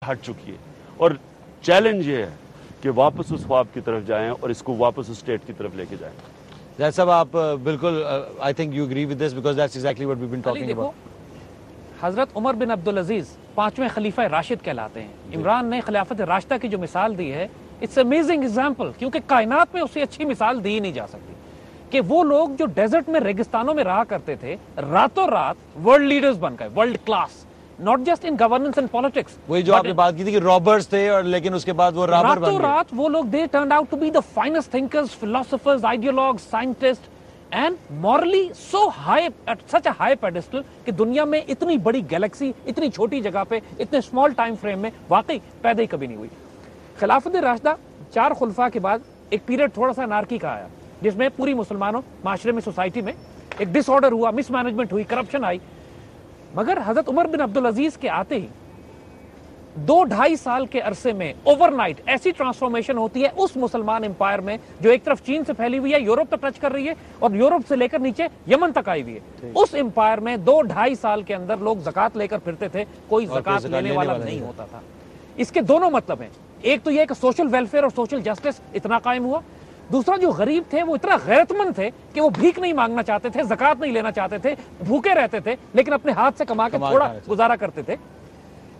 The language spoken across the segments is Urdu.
ہٹ چکی ہے اور چیلنج یہ ہے کہ واپس اس خواب کی طرف جائیں اور اس کو واپس اسٹیٹ کی طرف لے کے جائیں. زید صاحب آپ بالکل I think you agree with this because that's exactly what we been talking about. حضرت عمر بن عبدالعزیز 5ویں خلیفہ راشد کہلاتے ہیں. عمران نے خلافت راشدہ کی جو مثال دی ہے اٹس امیزنگ ایگزامپل, کیونکہ کائنات میں اس سے اچھی مثال دی نہیں جا سکتی کہ وہ لوگ جو ڈیزرٹ میں ریگستانوں میں رہا کرتے تھے راتوں رات ورلڈ لیڈرز بن گئے, world class, not just in governance and politics. وہی جو آپ نے بات کی تھی کہ رابرز تھے اور لیکن اس کے بعد وہ رابر بن گئے. راتوں رات وہ لوگ they turned out to be the finest thinkers, philosophers, ideologues, scientists and morally so high at such a high pedestal کہ دنیا میں اتنی بڑی گیلیکسی اتنی چھوٹی جگہ پہ اتنے small time frame میں واقعی پیدا ہی کبھی نہیں ہوئی. خلافت راشدہ 4 خلفاء کے بعد ایک پیریڈ تھوڑا سا انارکی کا آیا جس میں پوری مسلمانوں معاشرے میں سوسائٹی میں ایک ڈس آرڈر ہوا, مس مینجمنٹ ہوئی, کرپشن آئی. مگر حضرت عمر بن عبدالعزیز کے آتے ہی 2-2.5 سال کے عرصے میں اوور نائٹ ایسی ٹرانسفارمیشن ہوتی ہے اس مسلمان امپائر میں جو ایک طرف چین سے پھیلی ہوئی ہے, یورپ تک ٹچ کر رہی ہے اور یورپ سے لے کر نیچے یمن تک آئی ہوئی ہے. اس امپائر میں 2-2.5 سال کے اندر لوگ زکوٰۃ لے کر پھرتے تھے, کوئی زکوٰۃ لینے والا نہیں ہوتا تھا. اس کے دونوں مطلب ہیں, ایک تو یہ کہ سوشل ویلفیئر اور سوشل جسٹس اتنا قائم ہوا, دوسرا جو غریب تھے وہ اتنا غیرت مند تھے کہ وہ بھیک نہیں مانگنا چاہتے تھے, زکوٰۃ نہیں لینا چاہتے تھے, بھوکے رہتے تھے لیکن اپنے ہاتھ سے کما کے تھوڑا گزارا کرتے تھے.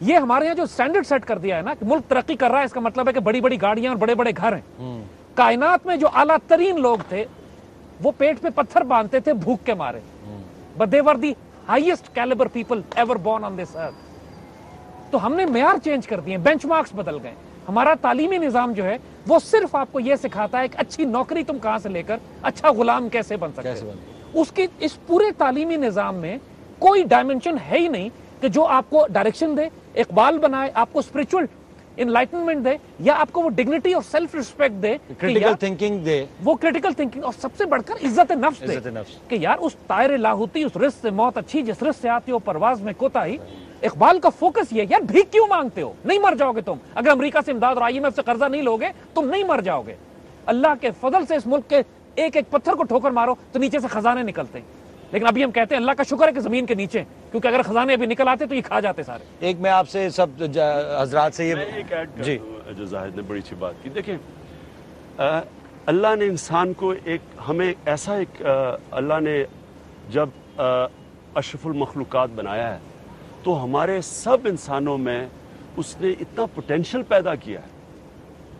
یہ ہمارے یہاں جو سٹینڈرڈ سیٹ کر دیا ہے نا کہ ملک ترقی کر رہا ہے, اس کا مطلب ہے کہ بڑی بڑی گاڑیاں اور بڑے بڑے گھر ہیں. کائنات میں جو اعلیٰ ترین لوگ تھے وہ پیٹ پہ پتھر باندھتے تھے بھوک کے مارے, but they were the highest caliber people ever born on this earth. تو ہم نے معیار چینج کر دیے, بینچ مارکس بدل گئے. ہمارا تعلیمی نظام جو ہے وہ صرف آپ کو یہ سکھاتا ہے کہ اچھی نوکری تم کہاں سے لے کر اچھا غلام کیسے بن سکتے ہو. اس کی اس پورے تعلیمی نظام میں کوئی ڈائمنشن ہے ہی نہیں کہ جو آپ کو ڈائریکشن دے, اقبال بنائے, آپ کو اسپرچول انلائٹنمنٹ دے, یا آپ کو وہ ڈگنیٹی اور self respect they, critical thinking they, وہ کریٹیکل تھنکنگ, اور سب سے بڑھ کر عزت نفس دے کہ یار اس طائر لاہوتی, اس رزق سے موت اچھی جس رزق سے آتی ہو پرواز میں کوتاہی. اقبال کا فوکس یہ یار بھیک کیوں مانگتے ہو, نہیں مر جاؤ گے تم اگر امریکہ سے امداد اور IMF سے قرضہ نہیں لوگے, تم نہیں مر جاؤ گے. اللہ کے فضل سے اس ملک کے ایک ایک پتھر کو ٹھوکر مارو تو نیچے سے خزانے نکلتے ہیں, لیکن ابھی ہم کہتے ہیں اللہ کا شکر ہے کہ زمین کے نیچے, کیونکہ اگر خزانے ابھی نکل آتے تو یہ کھا جاتے سارے. ایک میں آپ سے سب حضرات سے یہ ایک ایڈ جی جو زاہد نے بڑی اچھی بات کی. دیکھیں اللہ نے انسان کو ایک ہمیں ایسا ایک اللہ نے جب اشرف المخلوقات بنایا ہے تو ہمارے سب انسانوں میں اس نے اتنا پوٹینشیل پیدا کیا ہے,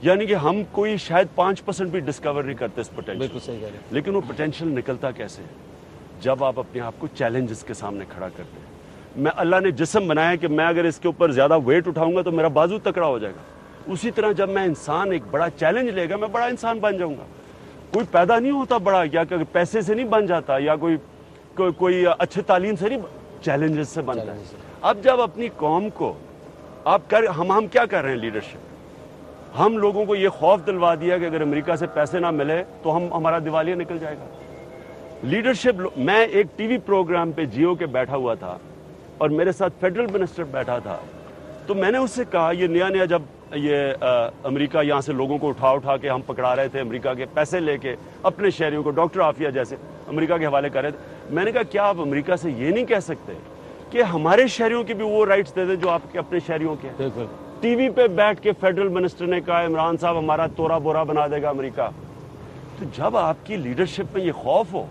یعنی کہ ہم کوئی شاید 5% بھی ڈسکور نہیں کرتے اس پوٹینشیل, لیکن وہ پوٹینشیل نکلتا کیسے ہے جب آپ اپنے آپ کو چیلنجز کے سامنے کھڑا کرتے ہیں. میں اللہ نے جسم بنایا کہ میں اگر اس کے اوپر زیادہ ویٹ اٹھاؤں گا تو میرا بازو تکڑا ہو جائے گا. اسی طرح جب میں انسان ایک بڑا چیلنج لے گا میں بڑا انسان بن جاؤں گا. کوئی پیدا نہیں ہوتا بڑا, یا کہ پیسے سے نہیں بن جاتا, یا کوئی اچھے تعلیم سے نہیں, چیلنجز سے بنتا ہے. اب جب اپنی قوم کو آپ ہم کیا کر رہے ہیں لیڈرشپ, ہم لوگوں کو یہ خوف دلوا دیا کہ اگر امریکہ سے پیسے نہ ملے تو ہمارا دیوالیہ نکل جائے گا. لیڈرشپ, میں ایک ٹی وی پروگرام پہ جیو کے بیٹھا ہوا تھا اور میرے ساتھ فیڈرل منسٹر بیٹھا تھا, تو میں نے اس سے کہا یہ نیا جب یہ امریکہ یہاں سے لوگوں کو اٹھا کے ہم پکڑا رہے تھے, امریکہ کے پیسے لے کے اپنے شہریوں کو ڈاکٹر عافیہ جیسے امریکہ کے حوالے کر رہے تھے, میں نے کہا کیا آپ امریکہ سے یہ نہیں کہہ سکتے کہ ہمارے شہریوں کی بھی وہ رائٹس دے دیں جو آپ کے اپنے شہریوں کے ہیں. ٹی وی پہ بیٹھ کے فیڈرل منسٹر نے کہا عمران صاحب ہمارا تورا بورا بنا دے گا امریکہ. تو جب آپ کی لیڈرشپ میں یہ خوف ہو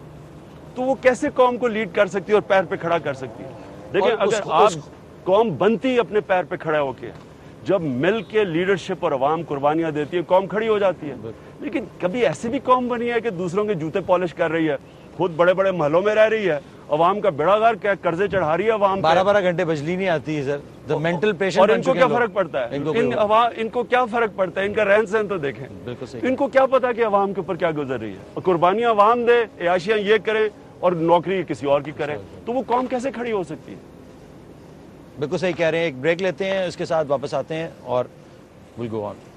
تو وہ کیسے قوم کو لیڈ کر سکتی ہے اور پیر پہ کھڑا کر سکتی ہے. دیکھیں اگر آپ قوم بنتی اپنے پیر پہ کھڑا ہو کے, جب مل کے لیڈرشپ اور عوام قربانیاں دیتی ہے قوم کھڑی ہو جاتی ہے. لیکن کبھی ایسی بھی قوم بنی ہے کہ دوسروں کے جوتے پالش کر رہی ہے, خود بڑے بڑے محلوں میں رہ رہی ہے, عوام کا بیڑا غرق ہے, قرضے چڑھا رہی ہے عوام, 12 گھنٹے بجلی نہیں آتی ہے سر, the mental patient. اور ان کو کیا فرق پڑتا ہے, ان کو کیا فرق پڑتا ہے, ان کا رہن سہن تو دیکھیں, ان کو کیا پتا کہ عوام کے اوپر کیا گزر رہی ہے. اور قربانیاں عوام دے, عیاشیاں یہ کریں اور نوکری کسی اور کی کریں, تو وہ قوم کیسے کھڑی ہو سکتی ہے. بالکل صحیح کہہ رہے ہیں. ایک بریک لیتے ہیں, اس کے ساتھ واپس آتے ہیں اور we'll go on.